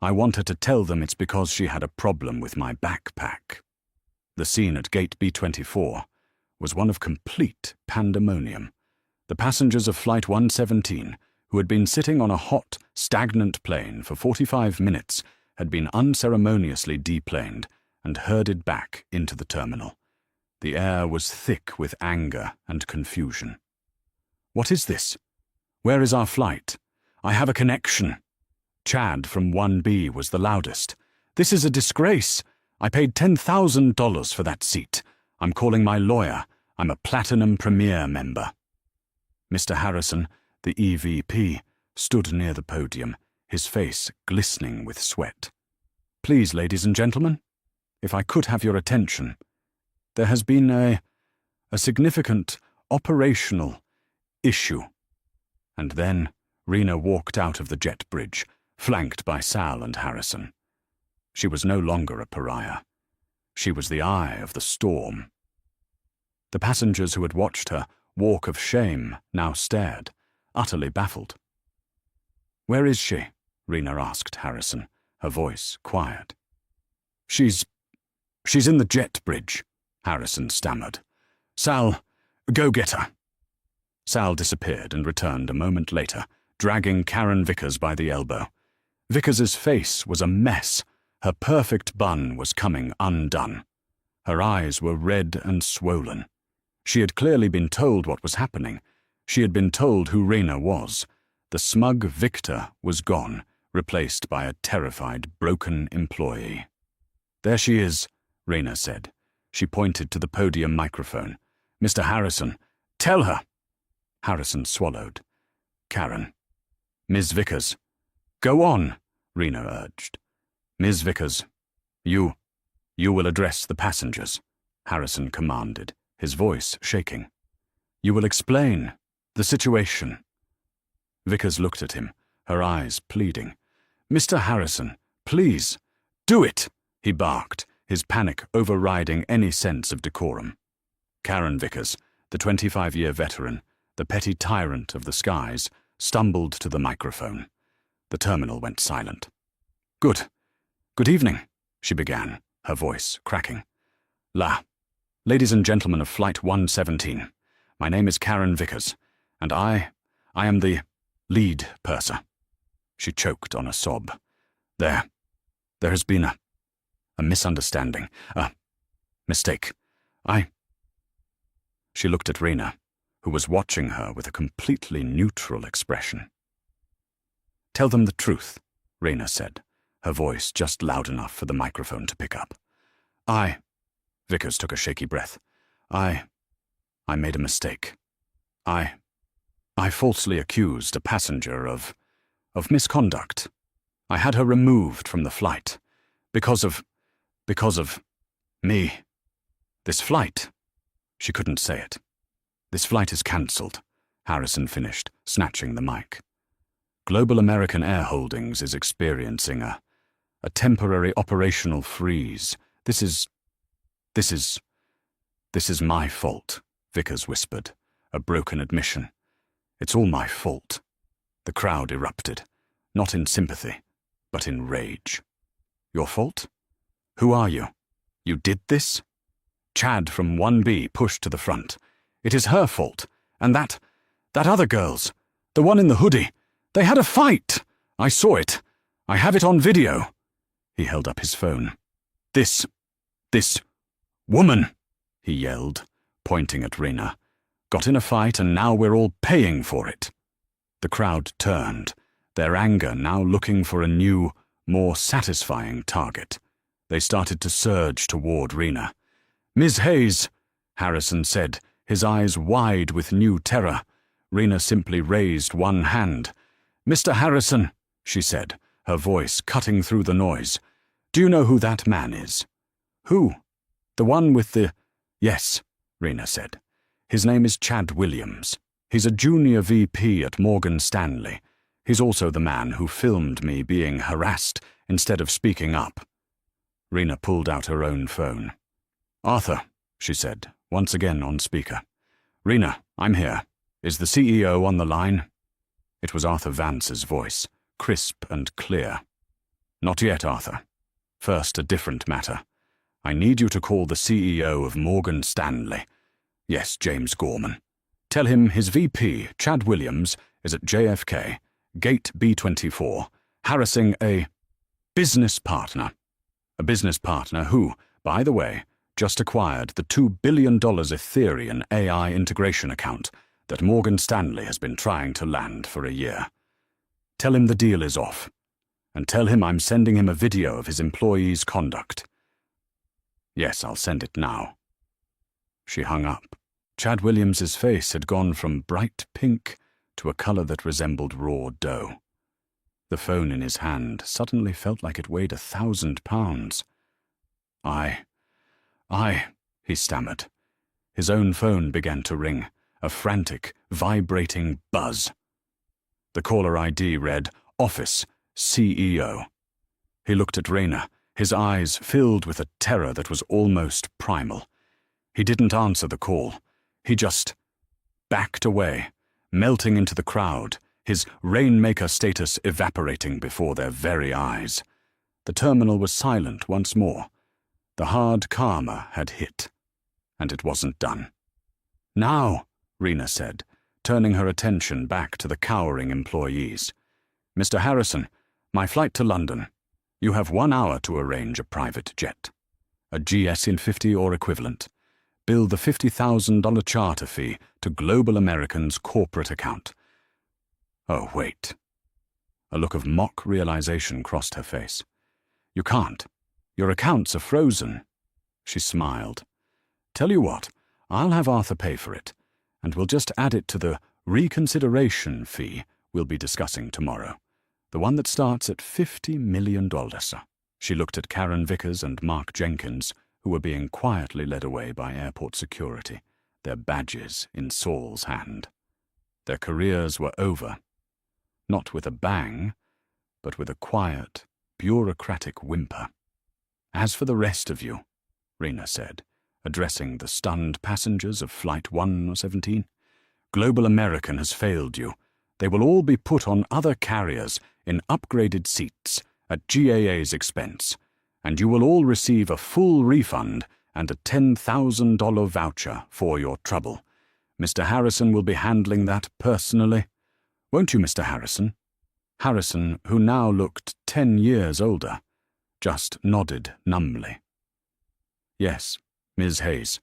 I want her to tell them it's because she had a problem with my backpack. The scene at Gate B24 was one of complete pandemonium. The passengers of Flight 117, who had been sitting on a hot, stagnant plane for 45 minutes, had been unceremoniously deplaned and herded back into the terminal. The air was thick with anger and confusion. "What is this? Where is our flight? I have a connection." Chad from 1B was the loudest. "This is a disgrace. I paid $10,000 for that seat. I'm calling my lawyer. I'm a Platinum Premier member." Mr. Harrison, the EVP, stood near the podium, his face glistening with sweat. "Please, ladies and gentlemen, if I could have your attention. There has been a significant operational issue." And then Rena walked out of the jet bridge, flanked by Sal and Harrison. She was no longer a pariah. She was the eye of the storm. The passengers who had watched her walk of shame now stared, utterly baffled. "Where is she?" Rena asked Harrison, her voice quiet. She's in the jet bridge," Harrison stammered. "Sal, go get her." Sal disappeared and returned a moment later, dragging Karen Vickers by the elbow. Vickers's face was a mess. Her perfect bun was coming undone. Her eyes were red and swollen. She had clearly been told what was happening. She had been told who Rena was. The smug Victor was gone, replaced by a terrified, broken employee. "There she is," Rena said. She pointed to the podium microphone. "Mr. Harrison, tell her." Harrison swallowed. "Karen. Ms. Vickers." "Go on," Rena urged. "Ms. Vickers, you will address the passengers," Harrison commanded, his voice shaking. "You will explain the situation." Vickers looked at him, her eyes pleading. "Mr. Harrison, please, do it," he barked, his panic overriding any sense of decorum. Karen Vickers, the 25-year veteran, the petty tyrant of the skies, stumbled to the microphone. The terminal went silent. Good evening," she began, her voice cracking. Ladies and gentlemen of Flight 117, my name is Karen Vickers, and I am the lead purser." She choked on a sob. There has been a misunderstanding, a mistake. She looked at Rena, who was watching her with a completely neutral expression. "Tell them the truth," Rena said, her voice just loud enough for the microphone to pick up. Vickers took a shaky breath. I made a mistake. I falsely accused a passenger of misconduct. I had her removed from the flight. Because of me. This flight." She couldn't say it. "This flight is cancelled," Harrison finished, snatching the mic. "Global American Air Holdings is experiencing a temporary operational freeze. This is my fault," Vickers whispered, a broken admission. "It's all my fault." The crowd erupted, not in sympathy, but in rage. "Your fault? Who are you? You did this?" Chad from 1B pushed to the front. "It is her fault. And that other girl's, the one in the hoodie, they had a fight. I saw it. I have it on video." He held up his phone. This woman," he yelled, pointing at Rena, "got in a fight and now we're all paying for it." The crowd turned, their anger now looking for a new, more satisfying target. They started to surge toward Rena. "Ms. Hayes," Harrison said, his eyes wide with new terror. Rena simply raised one hand. "Mr. Harrison," she said, her voice cutting through the noise, "do you know who that man is?" "Who?" "The one with the—" "Yes," Rena said. "His name is Chad Williams. He's a junior VP at Morgan Stanley. He's also the man who filmed me being harassed instead of speaking up." Rena pulled out her own phone. "Arthur," she said, once again on speaker. "Rena, I'm here. Is the CEO on the line?" It was Arthur Vance's voice, crisp and clear. "Not yet, Arthur. First, a different matter. I need you to call the CEO of Morgan Stanley. Yes, James Gorman. Tell him his VP, Chad Williams, is at JFK, Gate B24, harassing a business partner. A business partner who, by the way, just acquired the $2 billion Ethereum AI integration account that Morgan Stanley has been trying to land for a year. Tell him the deal is off, and tell him I'm sending him a video of his employees' conduct. Yes, I'll send it now. She hung up. Chad Williams's face had gone from bright pink to a color that resembled raw dough. The phone in his hand suddenly felt like it weighed 1,000 pounds. He stammered. His own phone began to ring, a frantic, vibrating buzz. The caller ID read, Office, CEO. He looked at Raina, his eyes filled with a terror that was almost primal. He didn't answer the call. He just backed away, melting into the crowd, his rainmaker status evaporating before their very eyes. The terminal was silent once more. The hard karma had hit, and it wasn't done. Now, Raina said, turning her attention back to the cowering employees. Mr. Harrison, my flight to London. You have 1 hour to arrange a private jet. A GS in 50 or equivalent. Bill the $50,000 charter fee to Global American's corporate account. Oh, wait. A look of mock realization crossed her face. You can't. Your accounts are frozen. She smiled. Tell you what, I'll have Arthur pay for it, and we'll just add it to the reconsideration fee we'll be discussing tomorrow. The one that starts at $50 million. She looked at Karen Vickers and Mark Jenkins, who were being quietly led away by airport security, their badges in Saul's hand. Their careers were over. Not with a bang, but with a quiet, bureaucratic whimper. As for the rest of you, Raina said, addressing the stunned passengers of Flight 117, Global American has failed you. They will all be put on other carriers in upgraded seats at GAA's expense, and you will all receive a full refund and a $10,000 voucher for your trouble. Mr. Harrison will be handling that personally. Won't you, Mr. Harrison? Harrison, who now looked 10 years older, just nodded numbly. Yes, Ms. Hayes.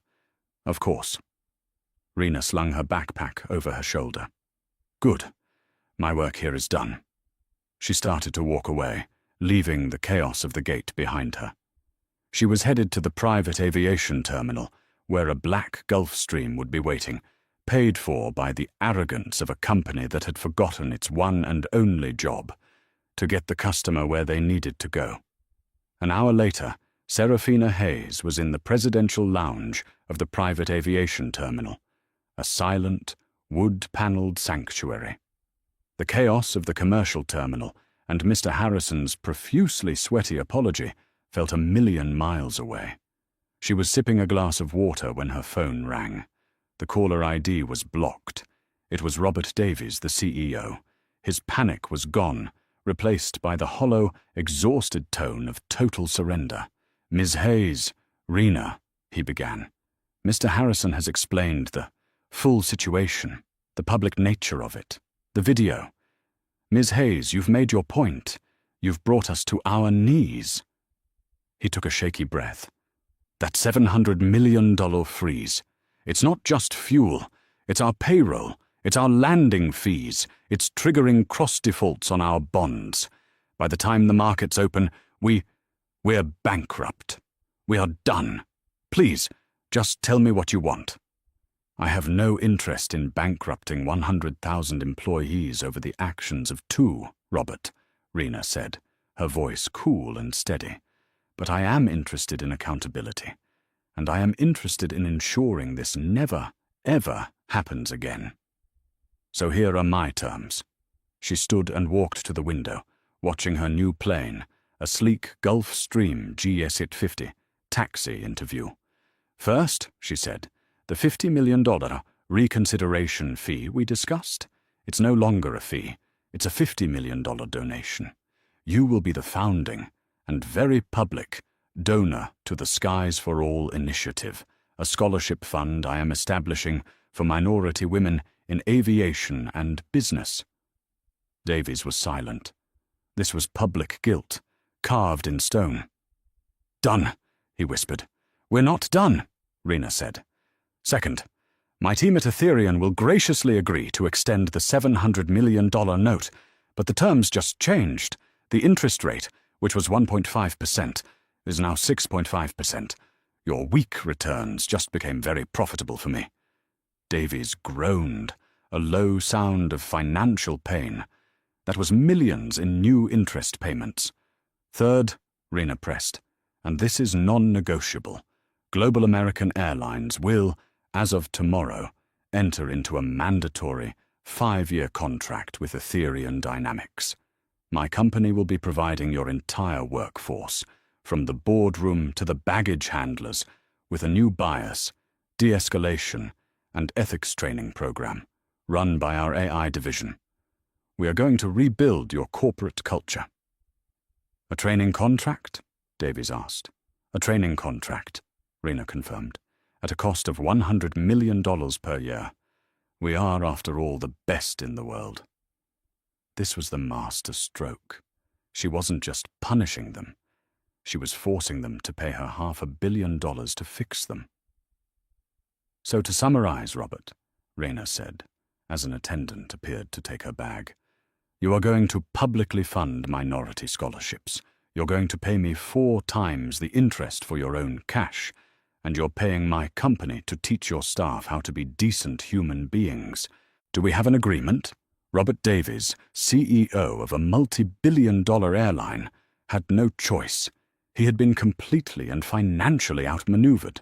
Of course. Raina slung her backpack over her shoulder. Good. My work here is done. She started to walk away, leaving the chaos of the gate behind her. She was headed to the private aviation terminal, where a black Gulfstream would be waiting, paid for by the arrogance of a company that had forgotten its one and only job, to get the customer where they needed to go. An hour later, Serafina Hayes was in the presidential lounge of the private aviation terminal, a silent, wood-paneled sanctuary. The chaos of the commercial terminal and Mr. Harrison's profusely sweaty apology felt 1,000,000 miles away. She was sipping a glass of water when her phone rang. The caller ID was blocked. It was Robert Davies, the CEO. His panic was gone, replaced by the hollow, exhausted tone of total surrender. Ms. Hayes, Raina, he began. Mr. Harrison has explained the full situation, the public nature of it, the video. Ms. Hayes, you've made your point. You've brought us to our knees. He took a shaky breath. That $700 million freeze. It's not just fuel. It's our payroll. It's our landing fees. It's triggering cross-defaults on our bonds. By the time the markets open, we're bankrupt. We are done. Please, just tell me what you want. I have no interest in bankrupting 100,000 employees over the actions of 2, Robert, Raina said, her voice cool and steady. But I am interested in accountability, and I am interested in ensuring this never, ever happens again. So here are my terms. She stood and walked to the window, watching her new plane, a sleek Gulfstream GS-50, taxi into view. First, she said, the $50 million reconsideration fee we discussed. It's no longer a fee. It's a $50 million donation. You will be the founding and very public donor to the Skies for All initiative, a scholarship fund I am establishing for minority women in aviation and business Davies was silent. This was public guilt, carved in stone. "Done," he whispered. "We're not done," Rena said. "Second, my team at Airline will graciously agree to extend the $700 million note, but the terms just changed. The interest rate, which was 1.5%, is now 6.5%. Your weak returns just became very profitable for me." Davies groaned, a low sound of financial pain. That was millions in new interest payments. "Third," Rena pressed, "and this is non-negotiable. Global American Airlines will, as of tomorrow, enter into a mandatory 5-year contract with Airline Dynamics. My company will be providing your entire workforce, from the boardroom to the baggage handlers, with a new bias, de-escalation, and ethics training program, run by our AI division. We are going to rebuild your corporate culture." "A training contract?" Davies asked. "A training contract," Rena confirmed, "at a cost of $100 million per year. We are, after all, the best in the world." This was the master stroke. She wasn't just punishing them. She was forcing them to pay her $500 million to fix them. "So to summarize, Robert," Rena said, as an attendant appeared to take her bag, "you are going to publicly fund minority scholarships. You're going to pay me 4 times the interest for your own cash, and you're paying my company to teach your staff how to be decent human beings. Do we have an agreement?" Robert Davies, CEO of a multi-billion-dollar airline, had no choice. He had been completely and financially outmaneuvered.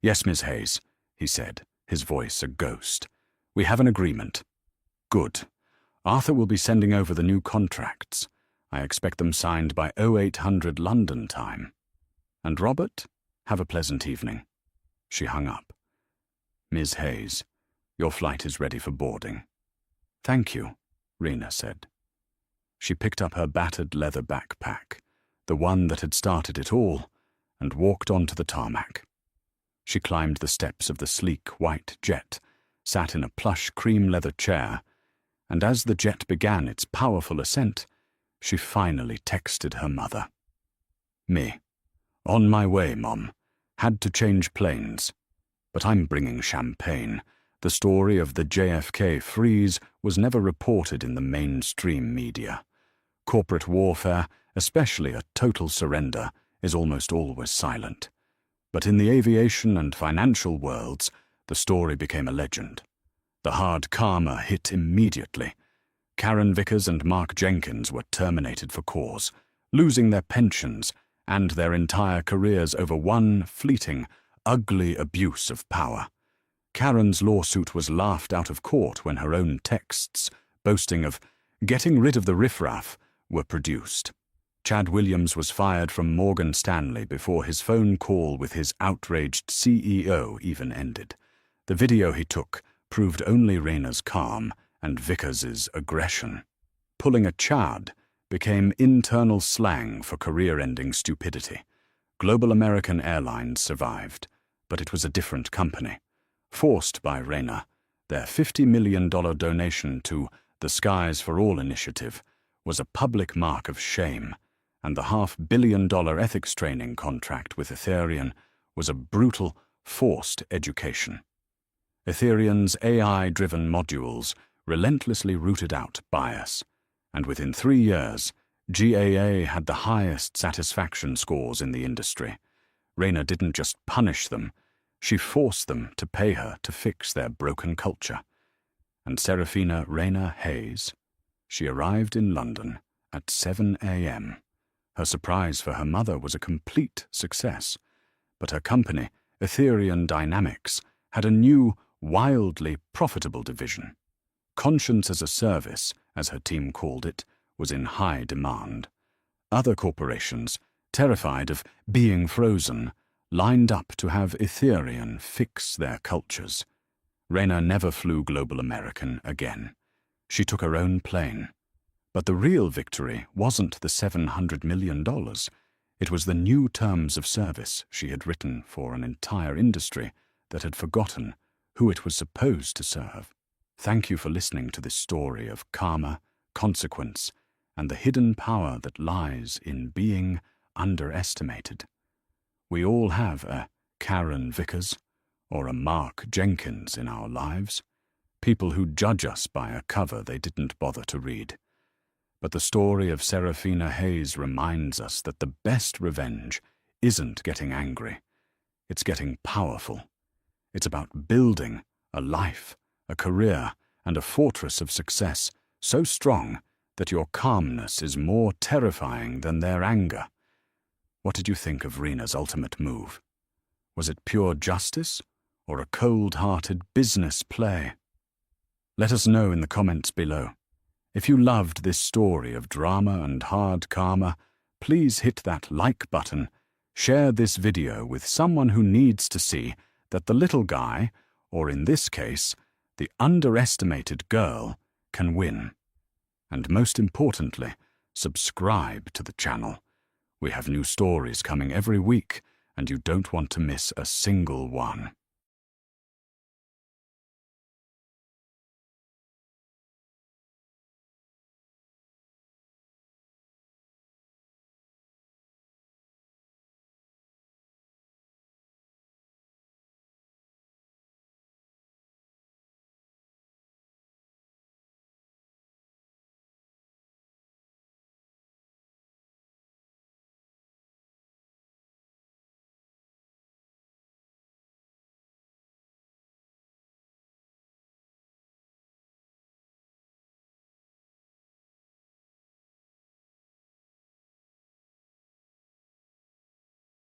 "Yes, Ms. Hayes," he said, his voice a ghost. "We have an agreement." "Good. Arthur will be sending over the new contracts. I expect them signed by 0800 London time. And Robert, have a pleasant evening." She hung up. "Ms. Hayes, your flight is ready for boarding." "Thank you," Rena said. She picked up her battered leather backpack, the one that had started it all, and walked onto the tarmac. She climbed the steps of the sleek white jet, sat in a plush cream leather chair, and as the jet began its powerful ascent, she finally texted her mother. "Me. On my way, Mom. Had to change planes. But I'm bringing champagne. The story of the JFK freeze was never reported in the mainstream media. Corporate warfare, especially a total surrender, is almost always silent. But in the aviation and financial worlds, the story became a legend. The hard karma hit immediately. Karen Vickers and Mark Jenkins were terminated for cause, losing their pensions and their entire careers over one fleeting, ugly abuse of power. Karen's lawsuit was laughed out of court when her own texts, boasting of getting rid of the riffraff, were produced. Chad Williams was fired from Morgan Stanley before his phone call with his outraged CEO even ended. The video he took proved only Rena's calm and Vickers's aggression. Pulling a Chad became internal slang for career-ending stupidity. Global American Airlines survived, but it was a different company. Forced by Rena, their $50 million donation to the Skies for All initiative was a public mark of shame, and the $500 million ethics training contract with Airline was a brutal, forced education. Airline's AI-driven modules relentlessly rooted out bias, and within 3 years, GAA had the highest satisfaction scores in the industry. Rena didn't just punish them, she forced them to pay her to fix their broken culture. And Serafina Rena Hayes, she arrived in London at 7 a.m. Her surprise for her mother was a complete success, but her company, Airline Dynamics, had a new, wildly profitable division. Conscience as a service, as her team called it, was in high demand. Other corporations, terrified of being frozen, lined up to have Airline fix their cultures. Rena never flew Global American again. She took her own plane. But the real victory wasn't the $700 million. It was the new terms of service she had written for an entire industry that had forgotten who it was supposed to serve. Thank you for listening to this story of karma, consequence, and the hidden power that lies in being underestimated. We all have a Karen Vickers or a Mark Jenkins in our lives, people who judge us by a cover they didn't bother to read. But the story of Serafina Hayes reminds us that the best revenge isn't getting angry. It's getting powerful. It's about building a life, a career, and a fortress of success so strong that your calmness is more terrifying than their anger. What did you think of Rena's ultimate move? Was it pure justice or a cold-hearted business play? Let us know in the comments below. If you loved this story of drama and hard karma, please hit that like button, share this video with someone who needs to see that the little guy, or in this case, the underestimated girl, can win. And most importantly, subscribe to the channel. We have new stories coming every week, and you don't want to miss a single one.